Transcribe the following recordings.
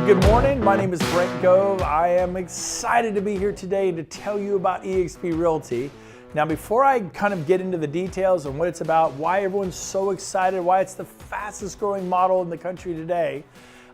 Well, good morning. My name is Brent Gove. I am excited to be here today to tell you about EXP Realty. Now, before I kind of get into the details on what it's about, why everyone's so excited, why it's the fastest growing model in the country today,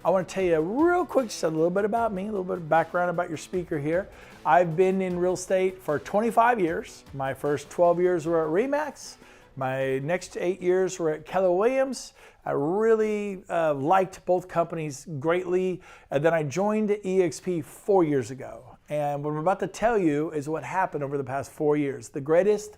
I want to tell you real quick just a little bit about me, a little bit of background about your speaker here. I've been in real estate for 25 years. My first 12 years were at RE/MAX. My next 8 years were at Keller Williams. I really liked both companies greatly. And then I joined EXP 4 years ago. And what I'm about to tell you is what happened over the past 4 years. The greatest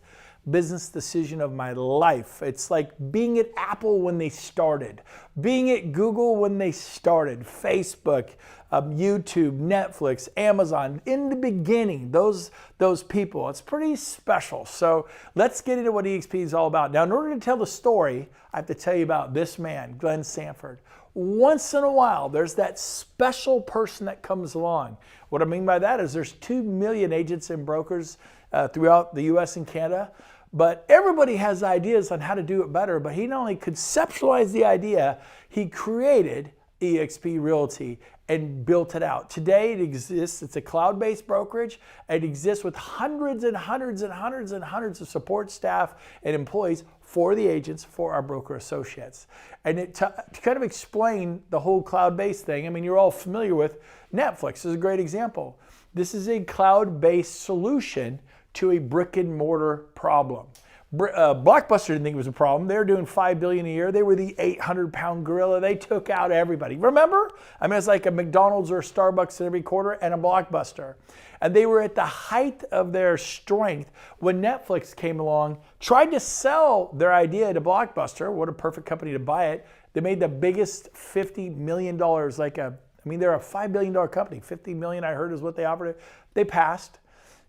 business decision of my life. It's like being at Apple when they started, being at Google when they started, Facebook, YouTube, Netflix, Amazon. In the beginning, those people, it's pretty special. So let's get into what EXP is all about. Now, in order to tell the story, I have to tell you about this man, Glenn Sanford. Once in a while, there's that special person that comes along. What I mean by that is there's 2 million agents and brokers throughout the US and Canada, but everybody has ideas on how to do it better. But he not only conceptualized the idea, he created EXP Realty and built it out. Today it exists, it's a cloud-based brokerage. It exists with hundreds and hundreds and hundreds and hundreds of support staff and employees for the agents, for our broker associates. And to kind of explain the whole cloud-based thing, I mean, you're all familiar with Netflix is a great example. This is a cloud-based solution to a brick and mortar problem. Blockbuster didn't think it was a problem. They were doing $5 billion a year. They were the 800-pound gorilla. They took out everybody. Remember? I mean, it's like a McDonald's or a Starbucks in every quarter and a Blockbuster. And they were at the height of their strength when Netflix came along, tried to sell their idea to Blockbuster. What a perfect company to buy it. They made the biggest $50 million, they're a $5 billion company. $50 million, I heard, is what they offered it. They passed.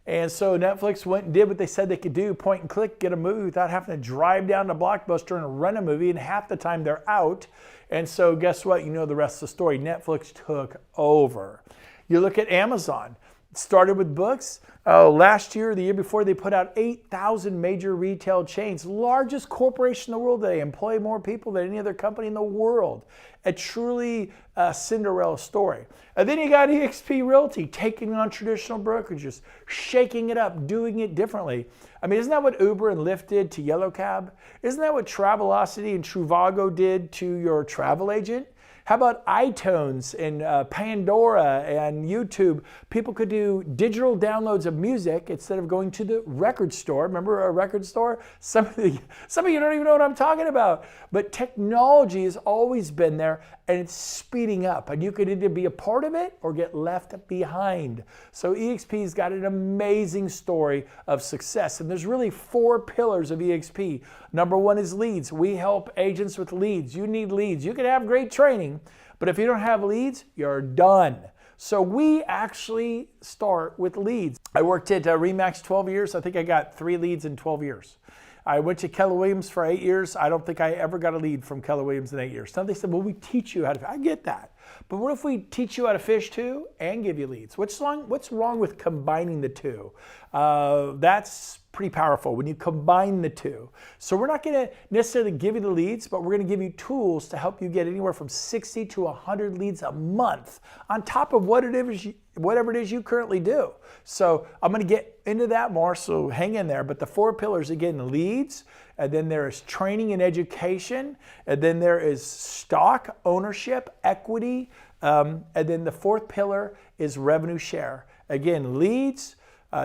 And so Netflix went and did what they said they could do, point and click, get a movie without having to drive down to Blockbuster and rent a movie, and half the time they're out. And so guess what? You know the rest of the story. Netflix took over. You look at Amazon. It started with books. Last year, the year before, they put out 8,000 major retail chains. Largest corporation in the world. They employ more people than any other company in the world. A truly Cinderella story. And then you got EXP Realty taking on traditional brokerages, shaking it up, doing it differently. I mean, isn't that what Uber and Lyft did to Yellow Cab? Isn't that what Travelocity and Trivago did to your travel agent? How about iTunes and Pandora and YouTube? People could do digital downloads of music instead of going to the record store. Remember a record store? Some of you don't even know what I'm talking about. But technology has always been there, and it's speeding up. And you could either be a part of it or get left behind. So EXP's got an amazing story of success. And there's really 4 pillars of EXP. Number 1 is leads. We help agents with leads. You need leads. You can have great training, but if you don't have leads, you're done. So we actually start with leads. I worked at RE/MAX 12 years. I think I got 3 leads in 12 years. I went to Keller Williams for 8 years. I don't think I ever got a lead from Keller Williams in 8 years. Now they said, well, we teach you how to fish. I get that. But what if we teach you how to fish too and give you leads? What's wrong with combining the two? That's pretty powerful when you combine the two. So we're not going to necessarily give you the leads, but we're going to give you tools to help you get anywhere from 60 to 100 leads a month on top of whatever it is you currently do. So I'm going to get into that more, so hang in there. But the 4 pillars, again, leads, and then there is training and education, and then there is stock ownership, equity, and then the 4th pillar is revenue share. Again, leads,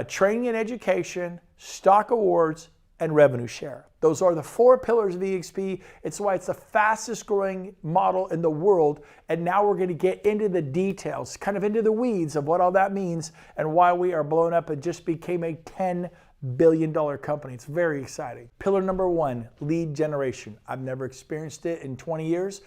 training and education, stock awards, and revenue share. Those are the 4 pillars of EXP. It's why it's the fastest growing model in the world. And now we're going to get into the details, kind of into the weeds of what all that means and why we are blown up and just became a $10 billion company. It's very exciting. Pillar number 1, lead generation. I've never experienced it in 20 years.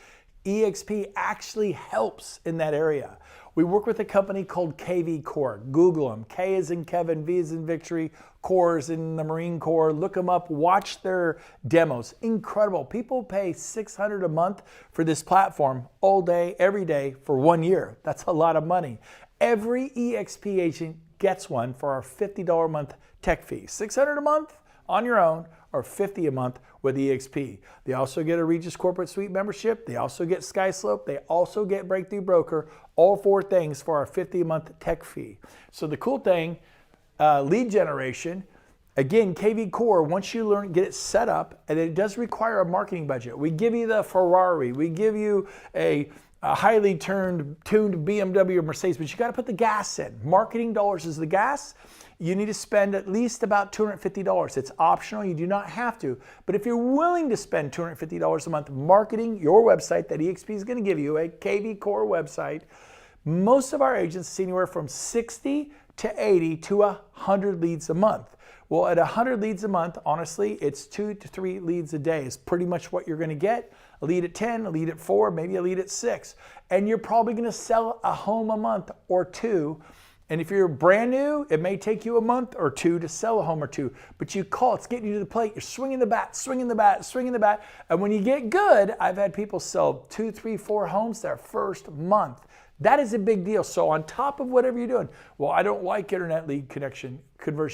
EXP actually helps in that area. We work with a company called KV Corps. Google them. K is in Kevin, V is in Victory, Corps is in the Marine Corps. Look them up. Watch their demos. Incredible. People pay $600 a month for this platform all day, every day for 1 year. That's a lot of money. Every EXP agent gets one for our $50 a month tech fee. $600 a month on your own or $50 a month with EXP. They also get a Regis Corporate Suite membership. They also get SkySlope. They also get Breakthrough Broker. All 4 things for our $50 a month tech fee. So the cool thing, lead generation, again, KV Core, once you get it set up, and it does require a marketing budget. We give you the Ferrari. We give you a highly tuned BMW or Mercedes, but you got to put the gas in. Marketing dollars is the gas. You need to spend at least about $250. It's optional. You do not have to. But if you're willing to spend $250 a month marketing your website that EXP is going to give you, a KV Core website, most of our agents see anywhere from 60 to 80 to 100 leads a month. Well, at 100 leads a month, honestly, it's 2 to 3 leads a day is pretty much what you're going to get. A lead at 10, a lead at 4, maybe a lead at 6. And you're probably going to sell a home a month or 2. And if you're brand new, it may take you a month or 2 to sell a home or 2. But you call, it's getting you to the plate. You're swinging the bat, swinging the bat, swinging the bat. And when you get good, I've had people sell 2, 3, 4 homes their first month. That is a big deal. So on top of whatever you're doing, well, I don't like internet lead conversion.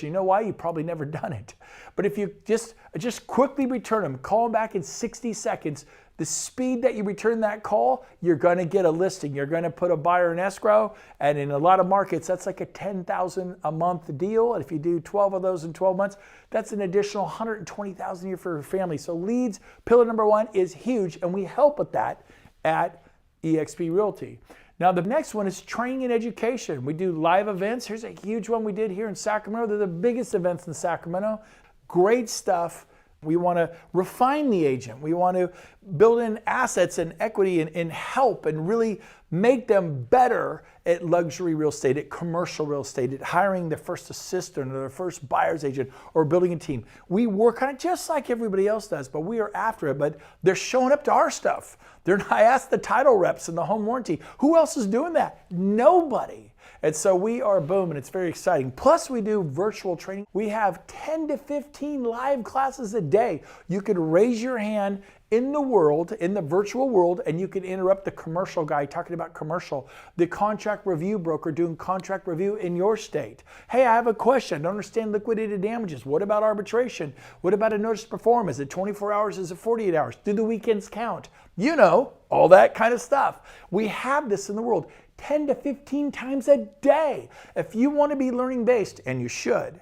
You know why? You've probably never done it. But if you just quickly return them, call them back in 60 seconds, the speed that you return that call, you're going to get a listing. You're going to put a buyer in escrow. And in a lot of markets, that's like a $10,000 a month deal. And if you do 12 of those in 12 months, that's an additional $120,000 a year for your family. So leads, pillar number 1, is huge. And we help with that at EXP Realty. Now, the next one is training and education. We do live events. Here's a huge one we did here in Sacramento. They're the biggest events in Sacramento. Great stuff. We want to refine the agent. We want to build in assets and equity and help and really make them better at luxury real estate, at commercial real estate, at hiring their first assistant or their first buyer's agent or building a team. We work on it just like everybody else does, but we are after it. But they're showing up to our stuff. I asked the title reps and the home warranty, who else is doing that? Nobody. And so we are boom, and it's very exciting. Plus, we do virtual training. We have 10 to 15 live classes a day. You could raise your hand in the world, in the virtual world, and you can interrupt the commercial guy talking about commercial, the contract review broker doing contract review in your state. Hey, I have a question. I don't understand liquidated damages. What about arbitration? What about a notice to perform? Is it 24 hours? Is it 48 hours? Do the weekends count? You know, all that kind of stuff. We have this in the world 10 to 15 times a day. If you want to be learning based, and you should,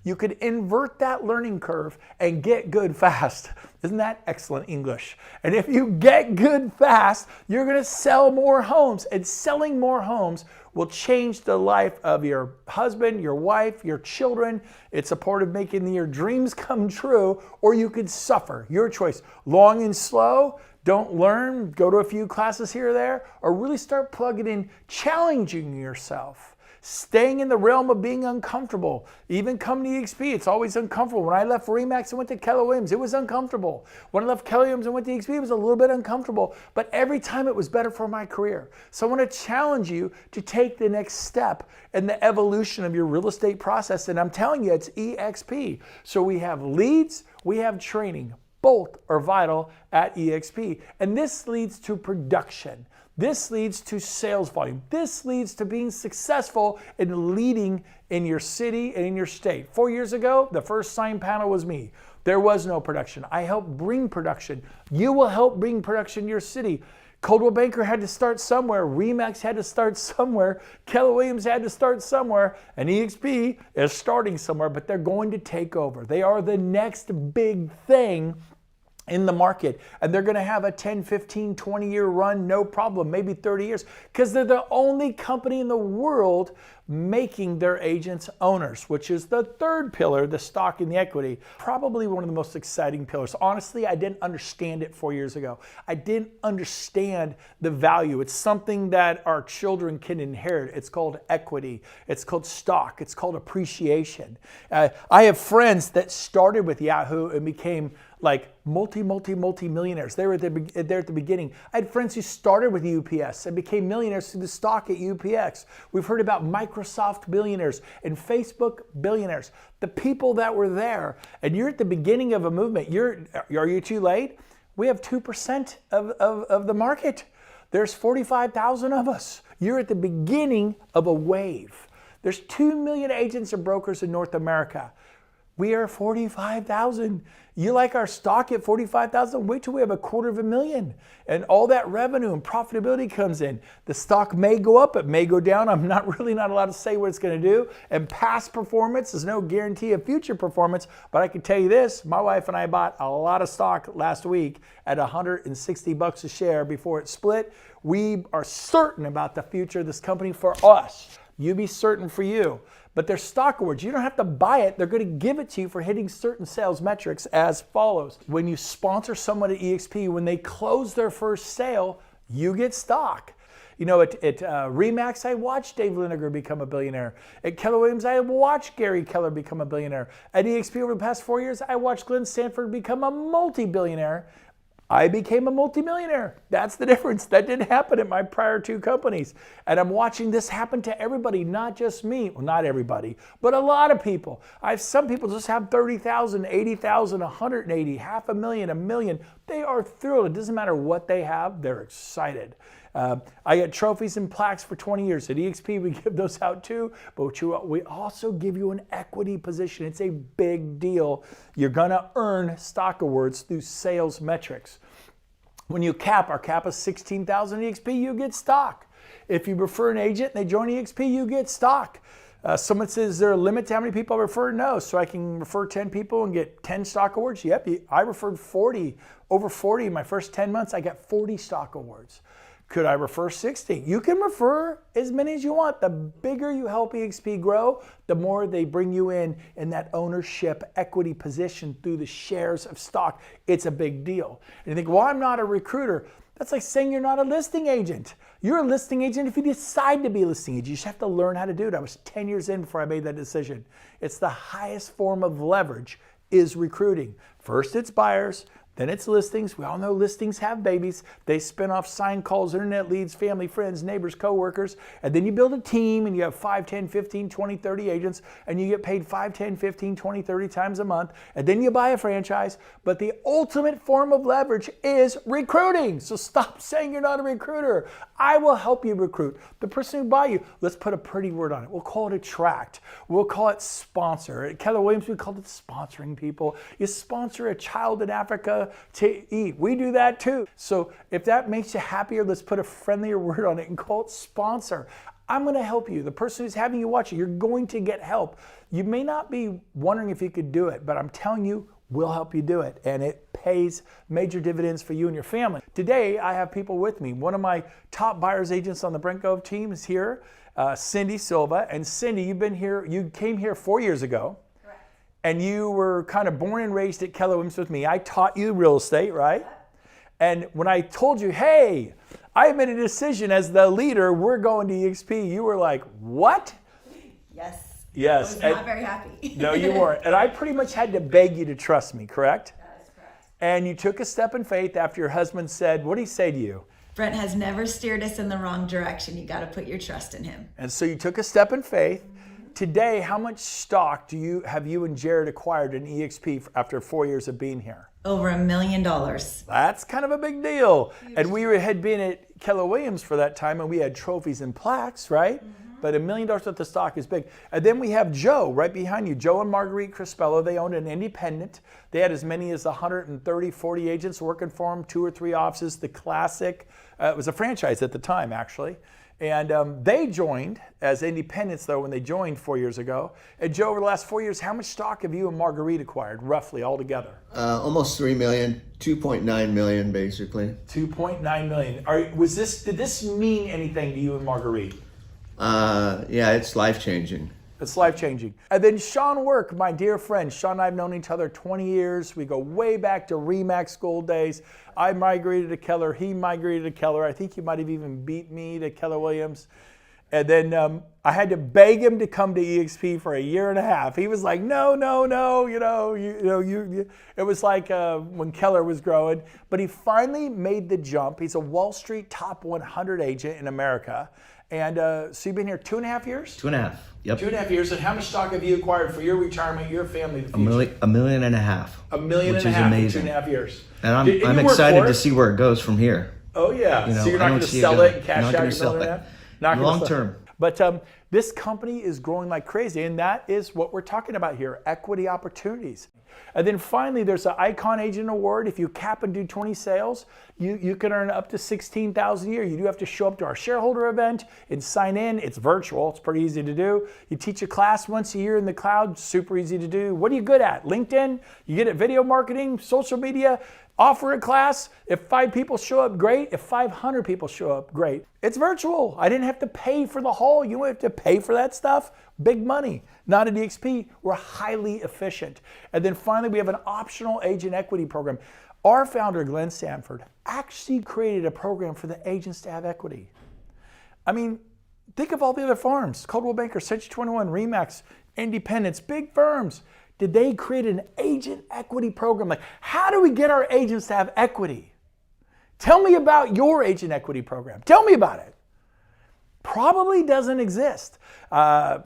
you could invert that learning curve and get good fast. Isn't that excellent English? And if you get good fast, you're going to sell more homes. And selling more homes will change the life of your husband, your wife, your children. It's a part of making your dreams come true, or you could suffer. Your choice. Long and slow. Don't learn, go to a few classes here or there, or really start plugging in, challenging yourself. Staying in the realm of being uncomfortable. Even coming to EXP, it's always uncomfortable. When I left Remax and went to Keller Williams, it was uncomfortable. When I left Keller Williams and went to EXP, it was a little bit uncomfortable. But every time it was better for my career. So I want to challenge you to take the next step in the evolution of your real estate process. And I'm telling you, it's EXP. So we have leads, we have training. Both are vital at EXP. And this leads to production. This leads to sales volume. This leads to being successful in leading in your city and in your state. 4 years ago, the first sign panel was me. There was no production. I helped bring production. You will help bring production to your city. Coldwell Banker had to start somewhere. Remax had to start somewhere. Keller Williams had to start somewhere. And EXP is starting somewhere, but they're going to take over. They are the next big thing in the market, and they're going to have a 10, 15, 20-year run, no problem, maybe 30 years, because they're the only company in the world making their agents owners, which is the third pillar, the stock and the equity. Probably one of the most exciting pillars. Honestly, I didn't understand it 4 years ago. I didn't understand the value. It's something that our children can inherit. It's called equity. It's called stock. It's called appreciation. I have friends that started with Yahoo and became like multi-millionaires. They were there at the beginning. I had friends who started with UPS and became millionaires through the stock at UPX. We've heard about Microsoft billionaires and Facebook billionaires. The people that were there, and you're at the beginning of a movement. Are you too late? We have 2% of the market. There's 45,000 of us. You're at the beginning of a wave. There's 2 million agents and brokers in North America. We are 45,000. You like our stock at 45,000? Wait till we have $250,000 and all that revenue and profitability comes in. The stock may go up, it may go down. I'm not allowed to say what it's going to do. And past performance is no guarantee of future performance, but I can tell you this, my wife and I bought a lot of stock last week at $160 a share before it split. We are certain about the future of this company for us. You be certain for you. But they're stock awards. You don't have to buy it. They're going to give it to you for hitting certain sales metrics as follows. When you sponsor someone at EXP, when they close their first sale, you get stock. You know, at Remax, I watched Dave Liniger become a billionaire. At Keller Williams, I watched Gary Keller become a billionaire. At EXP over the past 4 years, I watched Glenn Stanford become a multi-billionaire. I became a multimillionaire. That's the difference. That didn't happen at my prior 2 companies. And I'm watching this happen to everybody, not just me. Well, not everybody, but a lot of people. Some people just have 30,000, 80,000, 180, $500,000, $1 million. They are thrilled. It doesn't matter what they have. They're excited. I get trophies and plaques for 20 years. At EXP, we give those out too, but we also give you an equity position. It's a big deal. You're going to earn stock awards through sales metrics. When you our cap is 16,000 EXP, you get stock. If you refer an agent and they join EXP, you get stock. Someone says, is there a limit to how many people I refer? No. So I can refer 10 people and get 10 stock awards? Yep. I referred 40, over 40 in my first 10 months. I got 40 stock awards. Could I refer 60? You can refer as many as you want. The bigger you help EXP grow, the more they bring you in that ownership equity position through the shares of stock. It's a big deal. And you think, well, I'm not a recruiter. That's like saying you're not a listing agent. You're a listing agent if you decide to be a listing agent. You just have to learn how to do it. I was 10 years in before I made that decision. It's the highest form of leverage is recruiting. First, it's buyers. Then it's listings. We all know listings have babies. They spin off sign calls, internet leads, family, friends, neighbors, coworkers. And then you build a team and you have 5, 10, 15, 20, 30 agents and you get paid 5, 10, 15, 20, 30 times a month. And then you buy a franchise. But the ultimate form of leverage is recruiting. So stop saying you're not a recruiter. I will help you recruit. The person who buy you, let's put a pretty word on it. We'll call it attract. We'll call it sponsor. At Keller Williams, we called it sponsoring people. You sponsor a child in Africa to eat. We do that too. So if that makes you happier, let's put a friendlier word on it and call it sponsor. I'm going to help you. The person who's having you watch it, you're going to get help. You may not be wondering if you could do it, but I'm telling you, we'll help you do it. And it pays major dividends for you and your family. Today, I have people with me. One of my top buyers agents on the Brent Gove team is here, Cindy Silva. And Cindy, you came here 4 years ago. And you were kind of born and raised at Keller Williams with me. I taught you real estate, right? And when I told you, hey, I made a decision as the leader, we're going to EXP, you were like, what? Yes. Yes. I was not very happy. No, you weren't. And I pretty much had to beg you to trust me, correct? That is correct. And you took a step in faith after your husband said, what did he say to you? Brent has never steered us in the wrong direction. You got to put your trust in him. And so you took a step in faith. Today, how much stock have you and Jared acquired in EXP after 4 years of being here? Over $1 million. That's kind of a big deal. Huge. And we had been at Keller Williams for that time, and we had trophies and plaques, right? Mm-hmm. But $1 million worth of stock is big. And then we have Joe right behind you. Joe and Marguerite Crispello, they owned an independent. They had as many as 130, 40 agents working for them, 2 or 3 offices. The classic, it was a franchise at the time, actually. And they joined as independents, though, when they joined 4 years ago. And Joe, over the last 4 years, how much stock have you and Marguerite acquired, roughly, altogether? Almost 3 million, 2.9 million, basically. 2.9 million. Did this mean anything to you and Marguerite? Yeah, it's life-changing. It's life-changing. And then Sean Work, my dear friend. Sean and I have known each other 20 years. We go way back to Remax school days. I migrated to Keller. He migrated to Keller. I think he might have even beat me to Keller Williams. And then I had to beg him to come to EXP for a year and a half. He was like, no. It was like when Keller was growing. But he finally made the jump. He's a Wall Street top 100 agent in America. And so you've been here 2.5 years? 2.5, yep. 2.5 years. And how much stock have you acquired for your retirement, your family, the future? $1.5 million. $1.5 million which in is amazing. 2.5 years. And I'm excited to see where it goes from here. Oh, yeah. You know, so you're not going to sell it and cash out your $1.5 million? Long term. But This company is growing like crazy, and that is what we're talking about here, equity opportunities. And then finally, there's an Icon Agent Award. If you cap and do 20 sales, you can earn up to $16,000 a year. You do have to show up to our shareholder event and sign in. It's virtual. It's pretty easy to do. You teach a class once a year in the cloud. Super easy to do. What are you good at? LinkedIn? You good at video marketing, social media? Offer a class. If 5 people show up, great. If 500 people show up, great. It's virtual. I didn't have to pay for the hall. You don't have to pay for that stuff. Big money. Not at EXP. We're highly efficient. And then finally, we have an optional agent equity program. Our founder, Glenn Sanford, actually created a program for the agents to have equity. I mean, think of all the other firms. Coldwell Banker, Century 21, RE/MAX, Independence, big firms. Did they create an agent equity program? Like, how do we get our agents to have equity? Tell me about your agent equity program. Tell me about it. Probably doesn't exist, right?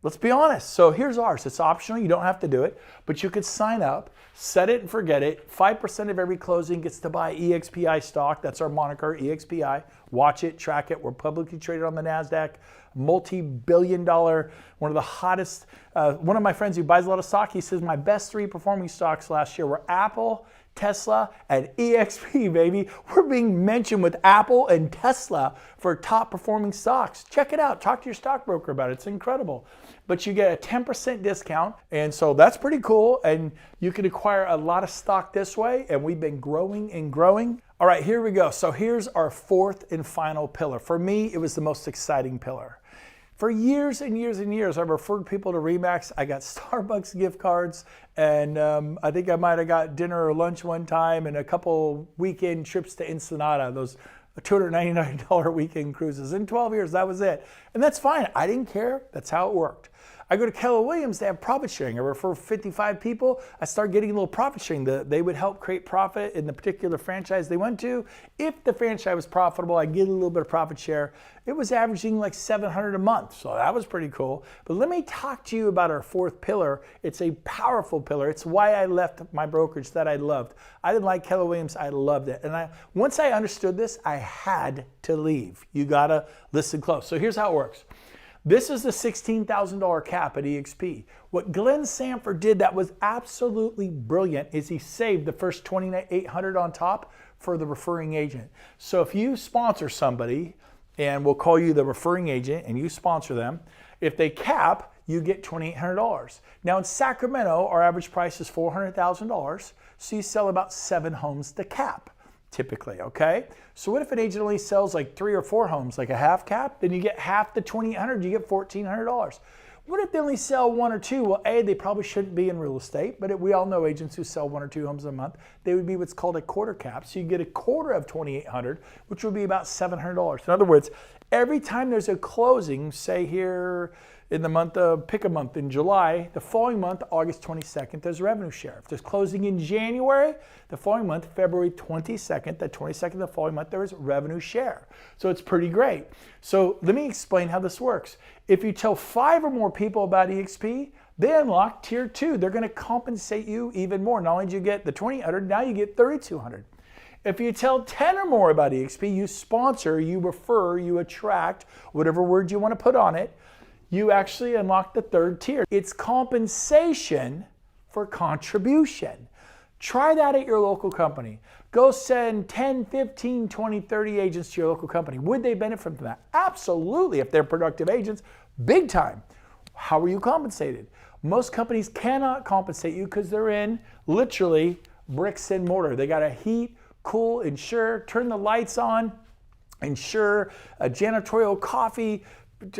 Let's be honest. So here's ours. It's optional. You don't have to do it, but you could sign up, set it and forget it. 5% of every closing gets to buy EXPI stock. That's our moniker, EXPI. Watch it, track it. We're publicly traded on the NASDAQ. Multi-billion-dollar, one of the hottest. One of my friends who buys a lot of stock, he says my best 3 performing stocks last year were Apple, Tesla, and EXP, baby. We're being mentioned with Apple and Tesla for top performing stocks. Check it out. Talk to your stockbroker about it. It's incredible. But you get a 10% discount, and so that's pretty cool, and you can acquire a lot of stock this way, and we've been growing and growing. All right, here we go. So here's our 4th and final pillar. For me, it was the most exciting pillar. For years and years and years, I've referred people to RE/MAX. I got Starbucks gift cards, and I think I might have got dinner or lunch one time and a couple weekend trips to Ensenada, those $299 weekend cruises. In 12 years, that was it. And that's fine. I didn't care. That's how it worked. I go to Keller Williams, they have profit sharing. I refer 55 people. I start getting a little profit sharing. They would help create profit in the particular franchise they went to. If the franchise was profitable, I get a little bit of profit share. It was averaging like $700 a month, so that was pretty cool. But let me talk to you about our 4th pillar. It's a powerful pillar. It's why I left my brokerage that I loved. I didn't like Keller Williams. I loved it. And once I understood this, I had to leave. You gotta listen close. So here's how it works. This is the $16,000 cap at EXP. What Glenn Sanford did that was absolutely brilliant is he saved the first $2,800 on top for the referring agent. So if you sponsor somebody, and we'll call you the referring agent, and you sponsor them, if they cap, you get $2,800. Now in Sacramento, our average price is $400,000, so you sell about 7 homes to cap. Typically, okay? So what if an agent only sells like 3 or 4 homes, like a half cap? Then you get half the $2,800, you get $1,400. What if they only sell 1 or 2? Well, A, they probably shouldn't be in real estate, but we all know agents who sell 1 or 2 homes a month. They would be what's called a quarter cap. So you get a quarter of $2,800, which would be about $700. In other words, every time there's a closing, say here in the month of, pick a month in July, the following month, August 22nd, there's revenue share. If there's closing in January, the following month, February 22nd, the 22nd of the following month, there is revenue share. So it's pretty great. So let me explain how this works. If you tell 5 or more people about EXP, they unlock tier 2. They're gonna compensate you even more. Not only do you get the $2,800, now you get $3,200. If you tell 10 or more about EXP, you sponsor, you refer, you attract, whatever word you wanna put on it, you actually unlock the 3rd tier. It's compensation for contribution. Try that at your local company. Go send 10, 15, 20, 30 agents to your local company. Would they benefit from that? Absolutely, if they're productive agents, big time. How are you compensated? Most companies cannot compensate you because they're in literally bricks and mortar. They gotta heat, cool, insure, turn the lights on, insure, janitorial, coffee,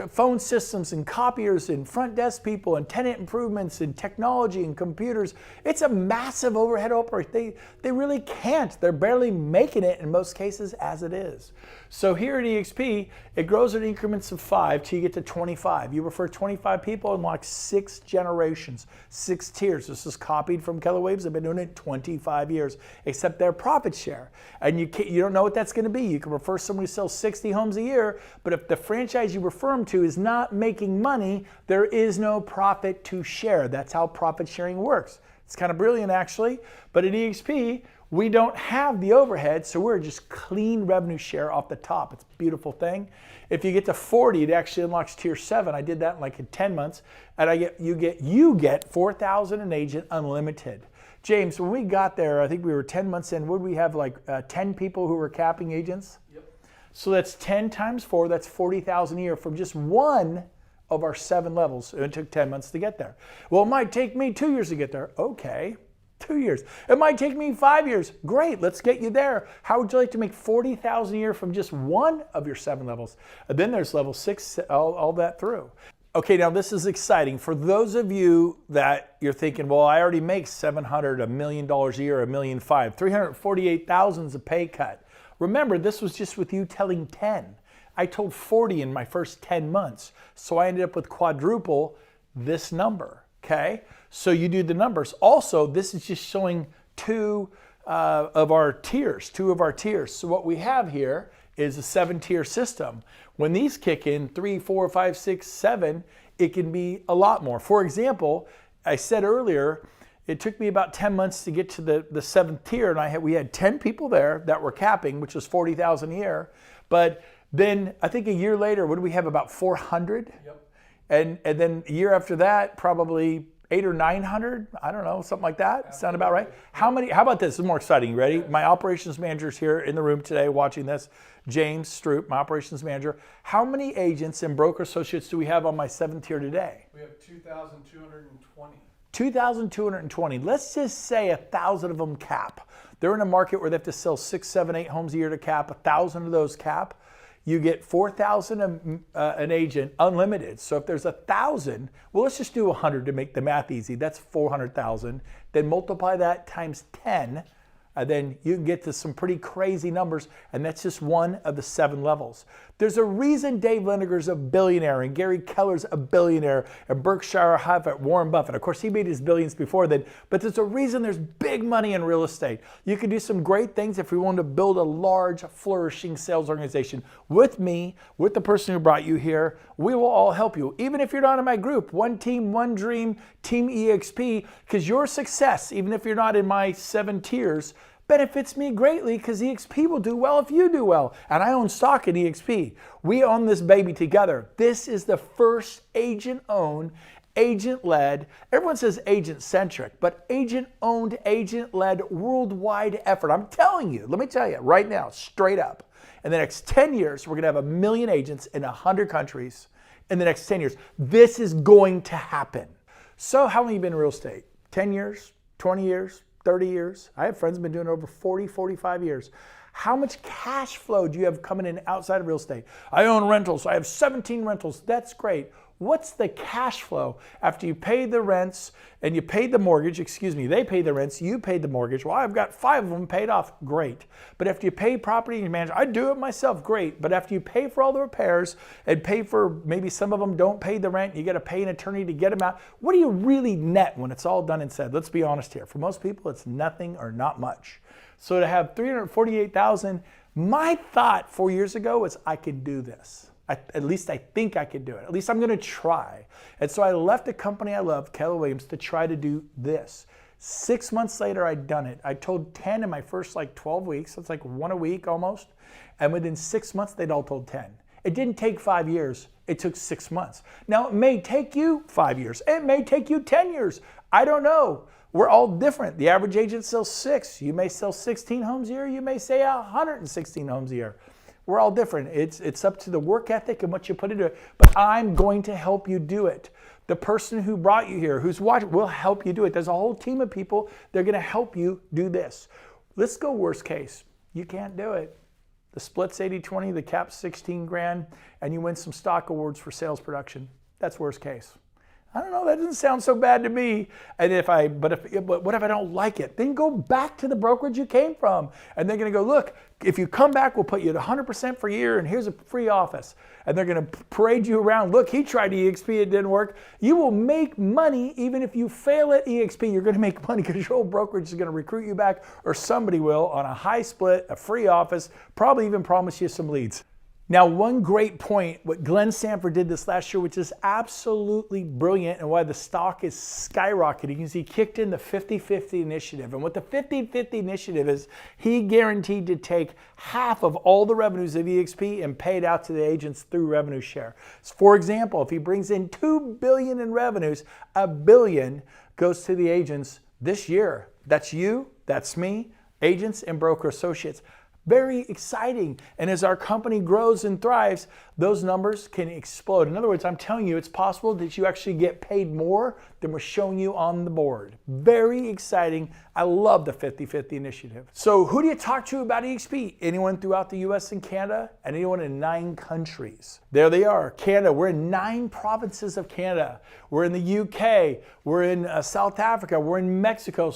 phone systems and copiers and front desk people and tenant improvements and technology and computers. It's a massive overhead operation. They really can't. They're barely making it in most cases as it is. So here at EXP, it grows in increments of 5 till you get to 25. You refer 25 people in like 6 generations, 6 tiers. This is copied from Keller Williams. They've been doing it 25 years, except their profit share. And you don't know what that's going to be. You can refer somebody who sells 60 homes a year, but if the franchise you refer them to is not making money, there is no profit to share. That's how profit sharing works. It's kind of brilliant actually, but at EXP, We don't have the overhead, so we're just clean revenue share off the top. It's a beautiful thing. If you get to 40, it actually unlocks tier 7. I did that in 10 months, and you get 4,000 an agent unlimited. James, when we got there, I think we were 10 months in. Would we have 10 people who were capping agents? Yep. So that's 10 times 4. That's 40,000 a year from just one of our 7 levels. It took 10 months to get there. Well, it might take me 2 years to get there. Okay, 2 years. It might take me 5 years. Great, let's get you there. How would you like to make 40,000 a year from just one of your 7 levels? And then there's level 6, all that through. Okay, now this is exciting. For those of you that you're thinking, well, I already make $700,000, $1 million a year, $1.5 million, 348,000 is a pay cut. Remember, this was just with you telling 10. I told 40 in my first 10 months. So I ended up with quadruple this number, okay? So you do the numbers. Also, this is just showing two of our tiers. So what we have here is a 7-tier system. When these kick in, 3, 4, 5, 6, 7, it can be a lot more. For example, I said earlier, it took me about 10 months to get to the 7th tier, and we had 10 people there that were capping, which was 40,000 a year. But then I think a year later, what do we have, about 400? Yep. And then a year after that, probably 800 or 900, I don't know, something like that. Absolutely. Sound about right? How about this? This is more exciting. You ready? My operations manager is here in the room today watching this. James Stroop, my operations manager. How many agents and broker associates do we have on my 7th tier today? We have 2,220. 2,220. Let's just say 1,000 of them cap. They're in a market where they have to sell 6, 7, 8 homes a year to cap. 1,000 of those cap. You get 4,000 an agent unlimited. So if there's 1,000, well, let's just do 100 to make the math easy. That's 400,000. Then multiply that times 10, and then you can get to some pretty crazy numbers, and that's just one of the 7 levels. There's a reason Dave Liniger's a billionaire, and Gary Keller's a billionaire, and Berkshire Hathaway, Warren Buffett. Of course, he made his billions before then, but there's a reason there's big money in real estate. You can do some great things if we want to build a large, flourishing sales organization. With me, with the person who brought you here, we will all help you. Even if you're not in my group, one team, one dream, Team EXP, because your success, even if you're not in my 7 tiers, benefits me greatly because EXP will do well if you do well. And I own stock in EXP. We own this baby together. This is the first agent-owned, agent-led, everyone says agent-centric, but agent-owned, agent-led worldwide effort. I'm telling you, let me tell you right now, straight up, in the next 10 years, we're going to have 1 million agents in 100 countries in the next 10 years. This is going to happen. So how long have you been in real estate? 10 years? 20 years? 30 years. I have friends who've been doing it over 40, 45 years. How much cash flow do you have coming in outside of real estate? I own rentals. I have 17 rentals. That's great. What's the cash flow after you pay the rents and you pay the mortgage? They pay the rents, you pay the mortgage. Well, I've got 5 of them paid off. Great. But after you pay property management, I do it myself. Great. But after you pay for all the repairs and pay for maybe some of them don't pay the rent, you got to pay an attorney to get them out. What do you really net when it's all done and said? Let's be honest here. For most people, it's nothing or not much. So to have 348,000, my thought 4 years ago was I could do this. At least I think I could do it. At least I'm going to try. And so I left the company I love, Keller Williams, to try to do this. 6 months later, I'd done it. I told 10 in my first 12 weeks. That's 1 a week almost. And within 6 months, they'd all told 10. It didn't take 5 years. It took 6 months. Now, it may take you 5 years. It may take you 10 years. I don't know. We're all different. The average agent sells 6. You may sell 16 homes a year. You may say 116 homes a year. We're all different. It's up to the work ethic and what you put into it. But I'm going to help you do it. The person who brought you here, who's watching, will help you do it. There's a whole team of people. They're going to help you do this. Let's go worst case. You can't do it. The split's 80-20, the cap's 16 grand, and you win some stock awards for sales production. That's worst case. I don't know, that doesn't sound so bad to me. And but what if I don't like it? Then go back to the brokerage you came from. And they're gonna go, look, if you come back, we'll put you at 100% for a year, and here's a free office. And they're gonna parade you around. Look, he tried EXP, it didn't work. You will make money even if you fail at EXP. You're gonna make money because your old brokerage is gonna recruit you back, or somebody will, on a high split, a free office, probably even promise you some leads. Now, one great point, what Glenn Sanford did this last year, which is absolutely brilliant and why the stock is skyrocketing, is he kicked in the 50-50 initiative. And what the 50-50 initiative is, he guaranteed to take half of all the revenues of EXP and pay it out to the agents through revenue share. So for example, if he brings in $2 billion in revenues, $1 billion goes to the agents this year. That's you, that's me, agents and broker associates. Very exciting. And as our company grows and thrives, those numbers can explode. In other words, I'm telling you, it's possible that you actually get paid more than we're showing you on the board. Very exciting. I love the 50-50 initiative. So who do you talk to about EXP? Anyone throughout the US and Canada, and anyone in 9 countries. There they are. Canada, we're in 9 provinces of Canada. We're in the UK, we're in South Africa, we're in Mexico,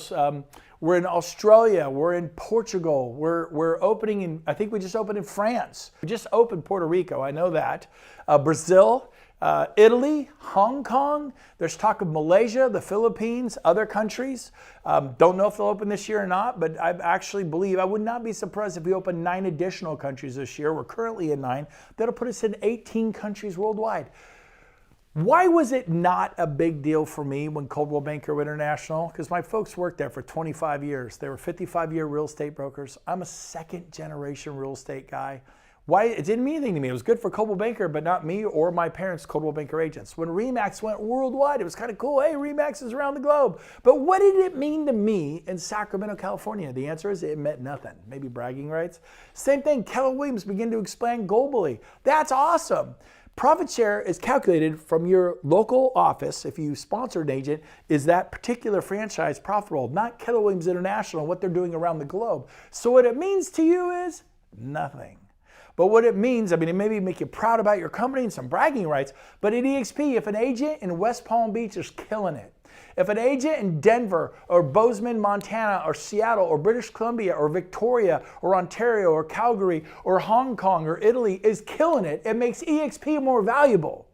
we're in Australia, we're in Portugal, we're opening in, I think we just opened in France. We just opened Puerto Rico, I know that. Brazil, Italy, Hong Kong, there's talk of Malaysia, the Philippines, other countries. Don't know if they'll open this year or not, but I actually believe, I would not be surprised if we open 9 additional countries this year. We're currently in 9. That'll put us in 18 countries worldwide. Why was it not a big deal for me when Coldwell Banker International? Because my folks worked there for 25 years. They were 55-year real estate brokers. I'm a second-generation real estate guy. Why? It didn't mean anything to me. It was good for Coldwell Banker, but not me or my parents' Coldwell Banker agents. When RE/MAX went worldwide, it was kind of cool. Hey, RE/MAX is around the globe. But what did it mean to me in Sacramento, California? The answer is it meant nothing. Maybe bragging rights. Same thing, Keller Williams began to expand globally. That's awesome. Profit share is calculated from your local office. If you sponsor an agent, is that particular franchise profitable? Not Keller Williams International, what they're doing around the globe. So what it means to you is nothing. But what it means, I mean, it maybe make you proud about your company and some bragging rights, but at EXP, if an agent in West Palm Beach is killing it, if an agent in Denver or Bozeman, Montana or Seattle or British Columbia or Victoria or Ontario or Calgary or Hong Kong or Italy is killing it, it makes EXP more valuable.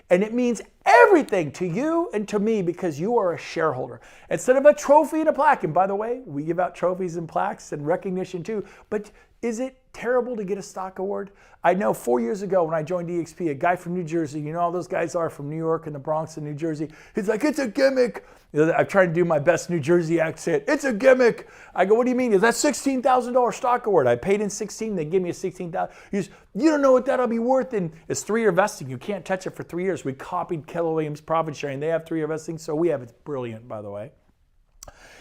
And it means everything to you and to me because you are a shareholder. Instead of a trophy and a plaque, and by the way, we give out trophies and plaques and recognition too, but is it terrible to get a stock award? I know 4 years ago when I joined EXP, a guy from New Jersey, you know how those guys are from New York and the Bronx and New Jersey, he's like, it's a gimmick. I'm trying to do my best New Jersey accent. It's a gimmick. I go, what do you mean? Is that $16,000 stock award? I paid in 16, they give me a 16,000. He goes, you don't know what that'll be worth. And it's 3-year vesting. You can't touch it for 3 years. We copied Keller Williams profit sharing. They have 3-year vesting, so we have. It's brilliant, by the way.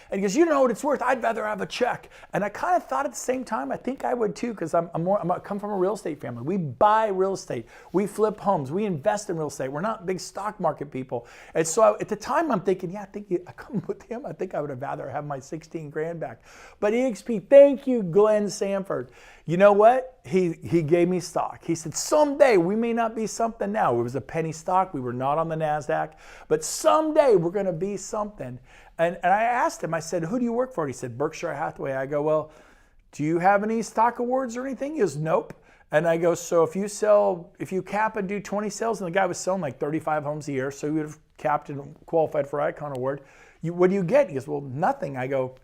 And he goes, you don't know what it's worth. I'd rather have a check. And I kind of thought at the same time, I think I would too, because I come from a real estate family. We buy real estate. We flip homes. We invest in real estate. We're not big stock market people. And so at the time, I'm thinking, yeah, I come with him. I think I would have rather have my 16 grand back. But EXP, thank you, Glenn Sanford. You know what? He gave me stock. He said, someday we may not be something now. It was a penny stock. We were not on the NASDAQ. But someday we're going to be something. And I asked him, I said, who do you work for? He said, Berkshire Hathaway. I go, well, do you have any stock awards or anything? He goes, nope. And I go, so if you cap and do 20 sales, and the guy was selling like 35 homes a year, so he would have capped and qualified for Icon Award. What do you get? He goes, well, nothing. I go,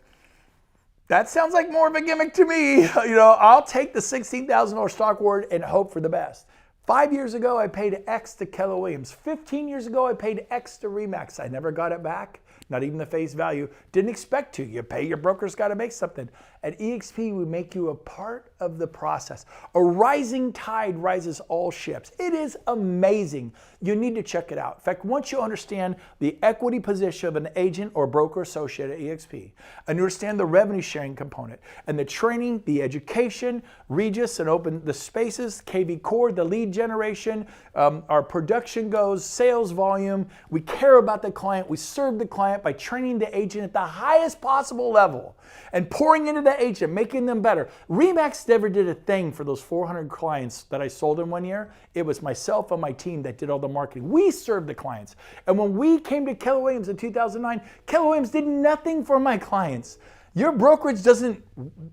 that sounds like more of a gimmick to me. You know, I'll take the $16,000 stock award and hope for the best. 5 years ago, I paid X to Keller Williams. 15 years ago, I paid X to RE/MAX. I never got it back, not even the face value. Didn't expect to. You pay, your broker's got to make something. At EXP, we make you a part of the process. A rising tide rises all ships. It is amazing. You need to check it out. In fact, once you understand the equity position of an agent or broker associate at EXP, and you understand the revenue sharing component, and the training, the education, Regis and open the spaces, KV Core, the lead generation, our production goes, sales volume, we care about the client, we serve the client by training the agent at the highest possible level and pouring into the agent, making them better. RE/MAX never did a thing for those 400 clients that I sold in 1 year. It was myself and my team that did all the marketing. We served the clients. And when we came to Keller Williams in 2009, Keller Williams did nothing for my clients. Your brokerage doesn't,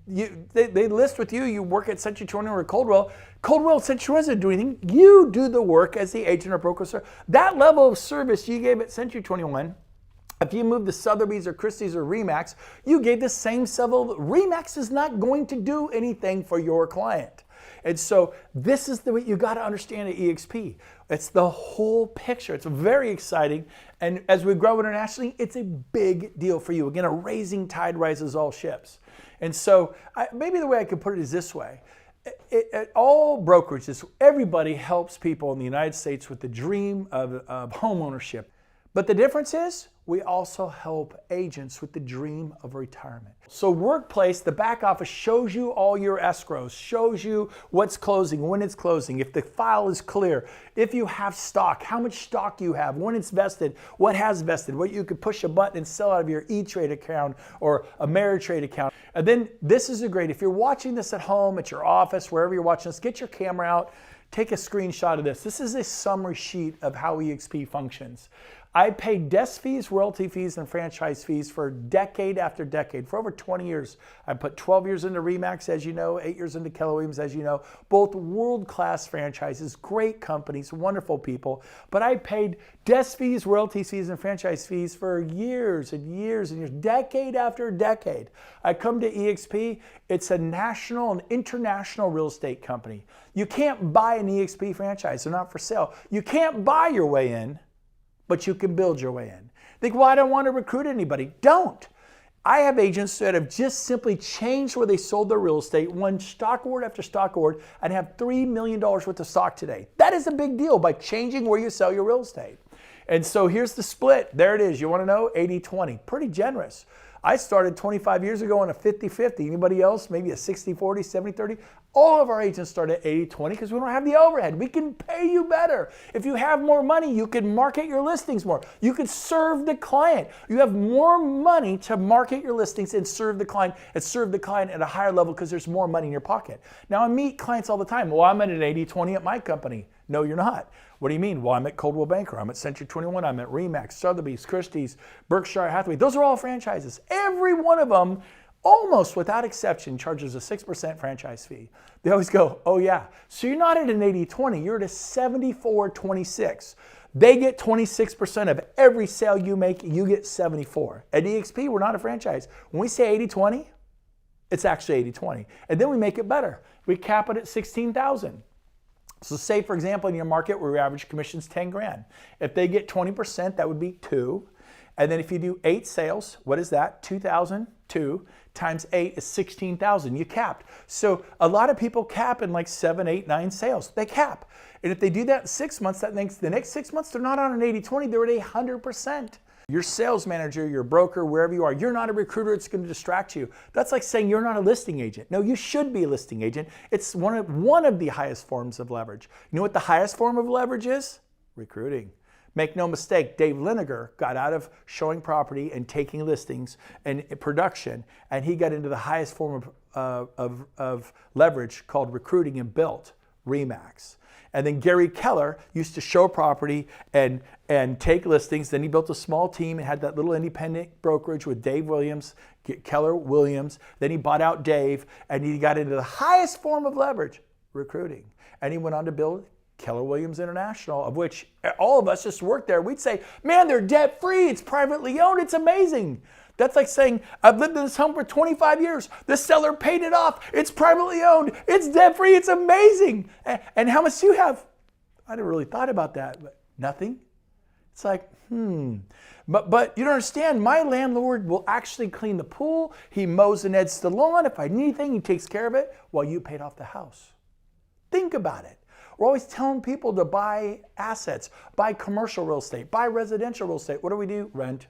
they list with you, you work at Century 21 or Coldwell. Coldwell, Century 21 doesn't do anything. You do the work as the agent or broker. That level of service you gave at Century 21, if you move to Sotheby's or Christie's or RE/MAX, you gave the same level. RE/MAX is not going to do anything for your client. And so this is what you got to understand at EXP. It's the whole picture. It's very exciting. And as we grow internationally, it's a big deal for you. Again, a rising tide rises all ships. And so maybe the way I could put it is this way. At all brokerages, everybody helps people in the United States with the dream of home ownership. But the difference is we also help agents with the dream of retirement. So Workplace, the back office, shows you all your escrows, shows you what's closing, when it's closing, if the file is clear, if you have stock, how much stock you have, when it's vested, what has vested, what you could push a button and sell out of your E-Trade account or Ameritrade account. And then this is great. If you're watching this at home, at your office, wherever you're watching this, get your camera out, take a screenshot of this. This is a summary sheet of how EXP functions. I paid desk fees, royalty fees, and franchise fees for decade after decade. For over 20 years, I put 12 years into RE/MAX, as you know, 8 years into Keller Williams, as you know. Both world-class franchises, great companies, wonderful people. But I paid desk fees, royalty fees, and franchise fees for years and years and years, decade after decade. I come to EXP, it's a national and international real estate company. You can't buy an EXP franchise, they're not for sale. You can't buy your way in, but you can build your way in. Think, well, I don't want to recruit anybody. Don't. I have agents that have just simply changed where they sold their real estate, won stock award after stock award, and have $3 million worth of stock today. That is a big deal by changing where you sell your real estate. And so here's the split. There it is. You want to know? 80-20. Pretty generous. I started 25 years ago on a 50-50. Anybody else? Maybe a 60-40, 70-30. All of our agents start at 80-20 because we don't have the overhead. We can pay you better. If you have more money, you can market your listings more. You can serve the client. You have more money to market your listings and serve the client at a higher level because there's more money in your pocket. Now, I meet clients all the time. Well, I'm at an 80-20 at my company. No, you're not. What do you mean? Well, I'm at Coldwell Banker, I'm at Century 21, I'm at RE/MAX, Sotheby's, Christie's, Berkshire Hathaway. Those are all franchises. Every one of them, almost without exception, charges a 6% franchise fee. They always go, oh yeah. So you're not at an 80-20, you're at a 74-26. They get 26% of every sale you make, you get 74. At EXP, we're not a franchise. When we say 80-20, it's actually 80-20. And then we make it better. We cap it at $16,000. So say, for example, in your market where your average commission is 10 grand. If they get 20%, that would be 2. And then if you do 8 sales, what is that? 2,002 times 8 is 16,000. You capped. So a lot of people cap in like 7, 8, 9 sales. They cap. And if they do that in 6 months, that makes the next 6 months, they're not on an 80-20, they're at 100%. Your sales manager, your broker, wherever you are, you're not a recruiter, it's going to distract you. That's like saying you're not a listing agent. No, you should be a listing agent. It's one of the highest forms of leverage. You know what the highest form of leverage is? Recruiting. Make no mistake, Dave Liniger got out of showing property and taking listings and production, and he got into the highest form of leverage called recruiting and built RE/MAX. And then Gary Keller used to show property and take listings. Then he built a small team and had that little independent brokerage with Dave Williams, Keller Williams. Then he bought out Dave and he got into the highest form of leverage, recruiting. And he went on to build Keller Williams International, of which all of us just worked there. We'd say, man, they're debt free. It's privately owned. It's amazing. That's like saying, I've lived in this home for 25 years. The seller paid it off. It's privately owned. It's debt-free. It's amazing. And how much do you have? I never really thought about that, but nothing. It's like, But you don't understand, my landlord will actually clean the pool. He mows and edges the lawn. If I need anything, he takes care of it while you paid off the house. Think about it. We're always telling people to buy assets, buy commercial real estate, buy residential real estate. What do? Rent.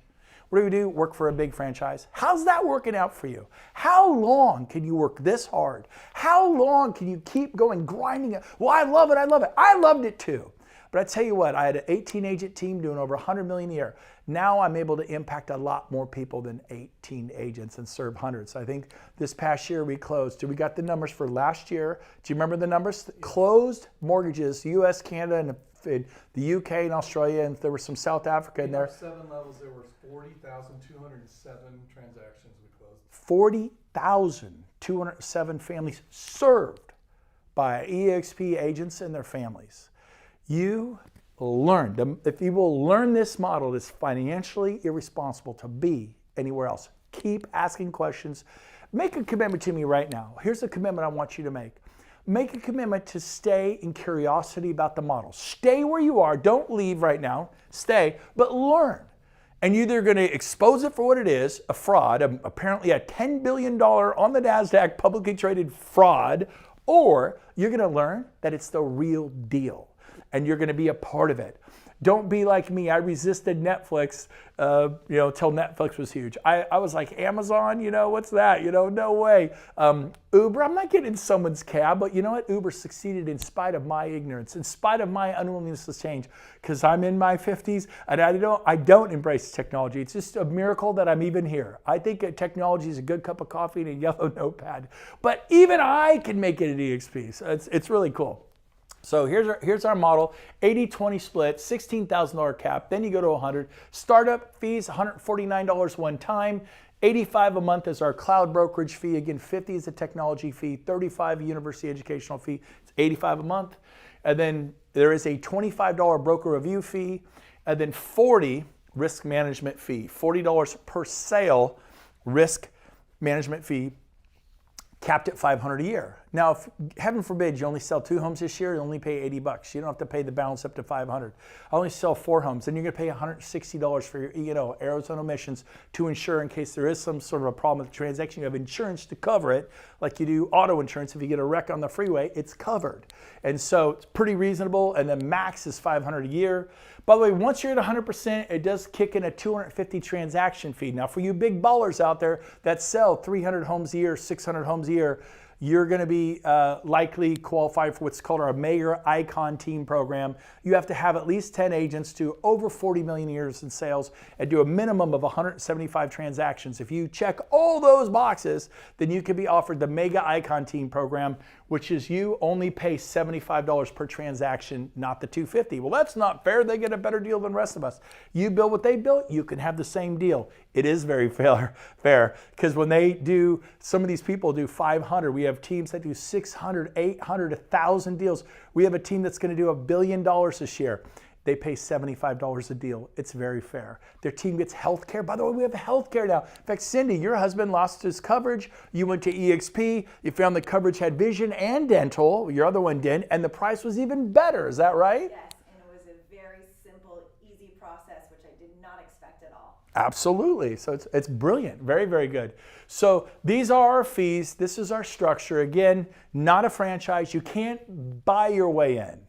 What do? Work for a big franchise. How's that working out for you? How long can you work this hard? How long can you keep going, grinding it? Well, I love it. I love it. I loved it too. But I tell you what, I had an 18 agent team doing over 100 million a year. Now I'm able to impact a lot more people than 18 agents and serve hundreds. I think this past year we closed. We got the numbers for last year. Do you remember the numbers? Closed mortgages, US, Canada, and the UK and Australia, and there was some South Africa in there. 7 levels, there were 40,207 transactions we closed. 40,207 families served by EXP agents and their families. You learn. If you will learn this model, it's financially irresponsible to be anywhere else. Keep asking questions. Make a commitment to me right now. Here's a commitment I want you to make. make a commitment to stay in curiosity about the model. Stay where you are. Don't leave right now. Stay, but learn. And you're either going to expose it for what it is, a fraud, apparently a $10 billion on the NASDAQ publicly traded fraud, or you're going to learn that it's the real deal and you're going to be a part of it. Don't be like me. I resisted Netflix, till Netflix was huge. I was like, Amazon, what's that? No way. Uber, I'm not getting in someone's cab, but you know what? Uber succeeded in spite of my ignorance, in spite of my unwillingness to change, because I'm in my 50s and I don't embrace technology. It's just a miracle that I'm even here. I think technology is a good cup of coffee and a yellow notepad, but even I can make it at EXP. So it's really cool. So here's our model, 80-20 split, $16,000 cap, then you go to 100. Startup fees, $149 one time, $85 a month is our cloud brokerage fee. Again, $50 is a technology fee, $35 a university educational fee, it's $85 a month. And then there is a $25 broker review fee, and then $40 risk management fee, $40 per sale risk management fee, capped at $500 a year. Now, if heaven forbid you only sell 2 homes this year, you only pay $80. You don't have to pay the balance up to $500. I only sell 4 homes, then you're going to pay $160 for your E&O, errors and omissions, to insure in case there is some sort of a problem with the transaction. You have insurance to cover it, like you do auto insurance. If you get a wreck on the freeway, it's covered. And so it's pretty reasonable, and the max is $500 a year. By the way, once you're at 100%, it does kick in a $250 transaction fee. Now, for you big ballers out there that sell 300 homes a year, 600 homes a year, you're going to be likely qualify for what's called our Mayor Icon Team program. You have to have at least 10 agents, do over 40 million years in sales, and do a minimum of 175 transactions. If you check all those boxes, then you can be offered the Mega Icon Team program, which is you only pay $75 per transaction, not the $250. Well, that's not fair. They get a better deal than the rest of us. You build what they built, you can have the same deal. It is very fair, because when they do, some of these people do 500. We have teams that do 600, 800, 1,000 deals. We have a team that's going to do $1 billion this year. They pay $75 a deal. It's very fair. Their team gets health care. By the way, we have health care now. In fact, Cindy, your husband lost his coverage. You went to EXP. You found the coverage had vision and dental. Your other one didn't. And the price was even better. Is that right? Yes, and it was a very simple, easy process, which I did not expect at all. Absolutely. So it's brilliant. Very, very good. So these are our fees. This is our structure. Again, not a franchise. You can't buy your way in.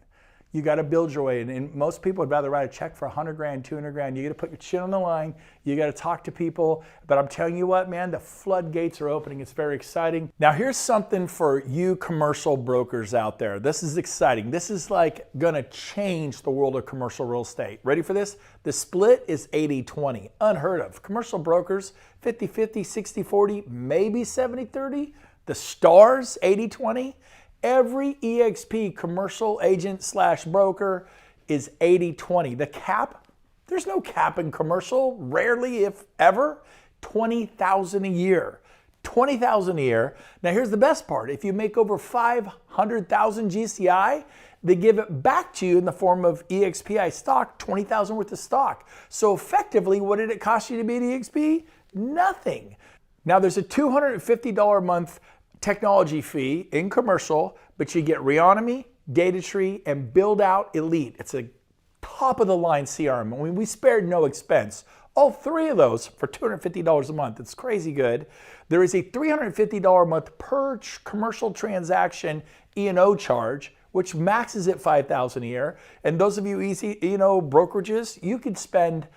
You got to build your way in. And most people would rather write a check for $100 grand, $200 grand. You got to put your chin on the line. You got to talk to people. But I'm telling you what, man, the floodgates are opening. It's very exciting. Now, here's something for you commercial brokers out there. This is exciting. This is like going to change the world of commercial real estate. Ready for this? The split is 80-20. Unheard of. Commercial brokers, 50-50, 60-40, maybe 70-30. The stars, 80-20. Every EXP commercial agent / broker is 80-20. The cap, there's no cap in commercial, rarely if ever, $20,000 a year. $20,000 a year. Now here's the best part. If you make over $500,000 GCI, they give it back to you in the form of EXPI stock, $20,000 worth of stock. So effectively, what did it cost you to be at EXP? Nothing. Now there's a $250 a month technology fee in commercial, but you get Reonomy, Data Tree, and Build Out Elite. It's a top of the line CRM. I mean, we spared no expense. All 3 of those for $250 a month. It's crazy good. There is a $350 a month per commercial transaction E&O charge, which maxes at $5,000 a year. And those of you easy E&O brokerages, you could spend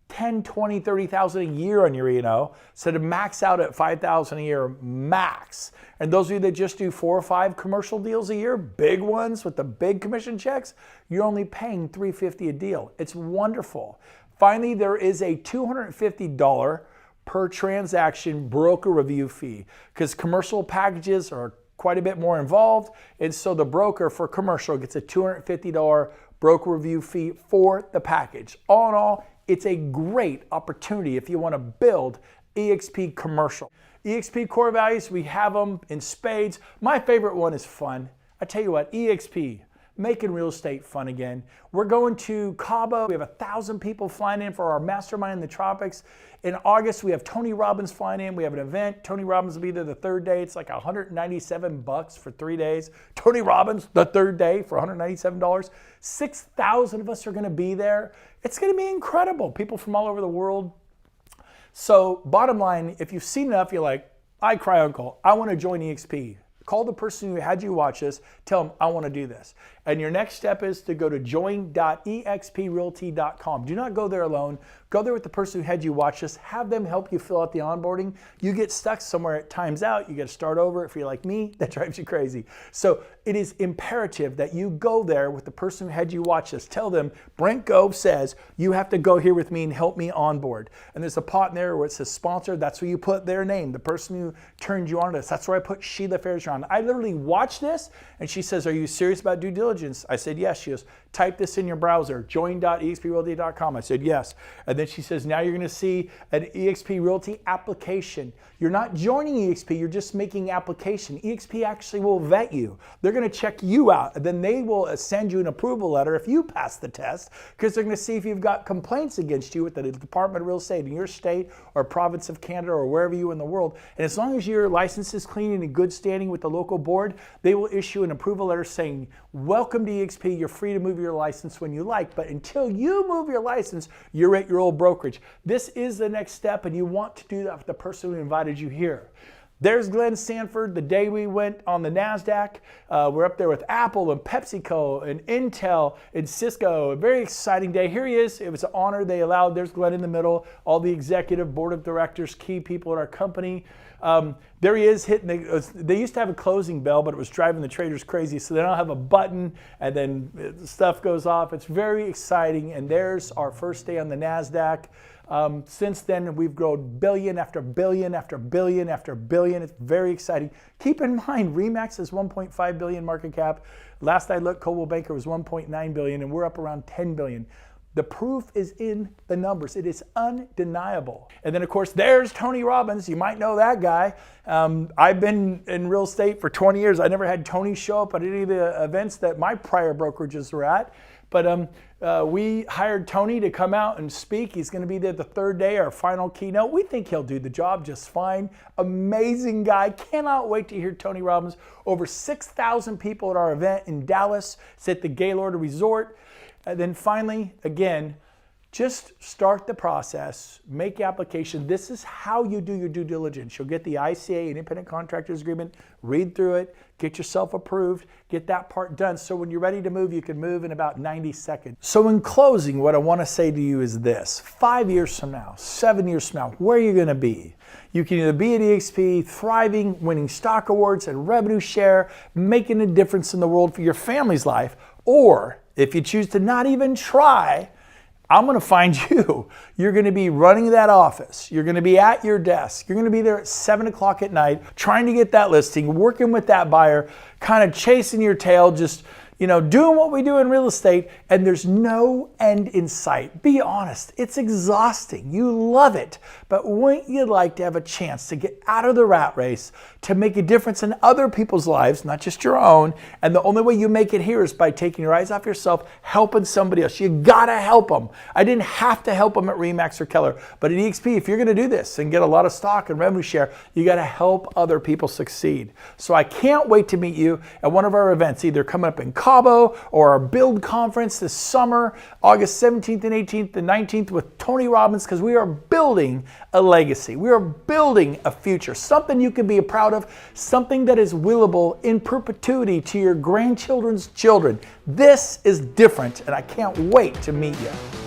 $10,000, $20,000, $30,000 a year on your E&O, so to max out at $5,000 a year max. And those of you that just do 4 or 5 commercial deals a year, big ones with the big commission checks, you're only paying $350 a deal. It's wonderful. Finally, there is a $250 per transaction broker review fee, because commercial packages are quite a bit more involved, and so the broker for commercial gets a $250 broker review fee for the package. All in all, it's a great opportunity if you want to build EXP commercial. EXP core values, we have them in spades. My favorite one is fun. I tell you what, EXP, making real estate fun again. We're going to Cabo. We have 1,000 people flying in for our mastermind in the tropics. In August, we have Tony Robbins flying in. We have an event. Tony Robbins will be there the third day. It's like $197 for 3 days. Tony Robbins, the third day for $197. 6,000 of us are going to be there. It's going to be incredible. People from all over the world. So bottom line, if you've seen enough, you're like, I cry uncle, I want to join EXP. Call the person who had you watch this, tell them I want to do this. And your next step is to go to join.exprealty.com. Do not go there alone. Go there with the person who had you watch this. Have them help you fill out the onboarding. You get stuck somewhere, it times out. You got to start over. If you're like me, that drives you crazy. So it is imperative that you go there with the person who had you watch this. Tell them, Brent Gove says, you have to go here with me and help me onboard. And there's a pot in there where it says sponsor. That's where you put their name, the person who turned you on to this. That's where I put Sheila Fairjohn. I literally watched this and she says, are you serious about due diligence? I said, yes. She goes, type this in your browser, join.exprealty.com. I said, yes. And then she says, now you're going to see an EXP Realty application. You're not joining EXP, you're just making application. EXP actually will vet you. They're going to check you out. And then they will send you an approval letter if you pass the test, because they're going to see if you've got complaints against you with the Department of Real Estate in your state or province of Canada or wherever you in the world. And as long as your license is clean and in good standing with the local board, they will issue an approval letter saying, welcome to EXP, you're free to move your license when you like, but until you move your license, you're at your old brokerage. This is the next step, and you want to do that with the person who invited you here. There's Glenn Sanford the day we went on the NASDAQ. We're up there with Apple and PepsiCo and Intel and Cisco. A very exciting day. Here he is. It was an honor. They allowed, there's Glenn in the middle, all the executive board of directors, key people at our company. There he is hitting they used to have a closing bell, but it was driving the traders crazy. So they don't have a button and then stuff goes off. It's very exciting. And there's our first day on the NASDAQ. Since then, we've grown billion after billion after billion after billion. It's very exciting. Keep in mind, RE/MAX is 1.5 billion market cap. Last I looked, Coldwell Banker was 1.9 billion, and we're up around 10 billion. The proof is in the numbers. It is undeniable. And then, of course, there's Tony Robbins. You might know that guy. I've been in real estate for 20 years. I never had Tony show up at any of the events that my prior brokerages were at. But we hired Tony to come out and speak. He's going to be there the third day, our final keynote. We think he'll do the job just fine. Amazing guy. Cannot wait to hear Tony Robbins. Over 6,000 people at our event in Dallas. It's at the Gaylord Resort. And then finally, again, just start the process, make application. This is how you do your due diligence. You'll get the ICA, Independent Contractors Agreement, read through it, get yourself approved, get that part done. So when you're ready to move, you can move in about 90 seconds. So in closing, what I want to say to you is this: 5 years from now, 7 years from now, where are you going to be? You can either be at EXP, thriving, winning stock awards and revenue share, making a difference in the world for your family's life, or if you choose to not even try, I'm going to find you. You're going to be running that office. You're going to be at your desk. You're going to be there at 7 o'clock at night, trying to get that listing, working with that buyer, kind of chasing your tail, just doing what we do in real estate, and there's no end in sight. Be honest, it's exhausting. You love it, but wouldn't you like to have a chance to get out of the rat race, to make a difference in other people's lives, not just your own? And the only way you make it here is by taking your eyes off yourself, helping somebody else. You gotta help them. I didn't have to help them at RE/MAX or Keller, but at EXP, if you're gonna do this and get a lot of stock and revenue share, you gotta help other people succeed. So I can't wait to meet you at one of our events, either coming up in Cabo or our Build Conference this summer, August 17th and 18th and 19th with Tony Robbins, because we are building a legacy. We are building a future, something you can be proud of, something that is willable in perpetuity to your grandchildren's children. This is different, and I can't wait to meet you.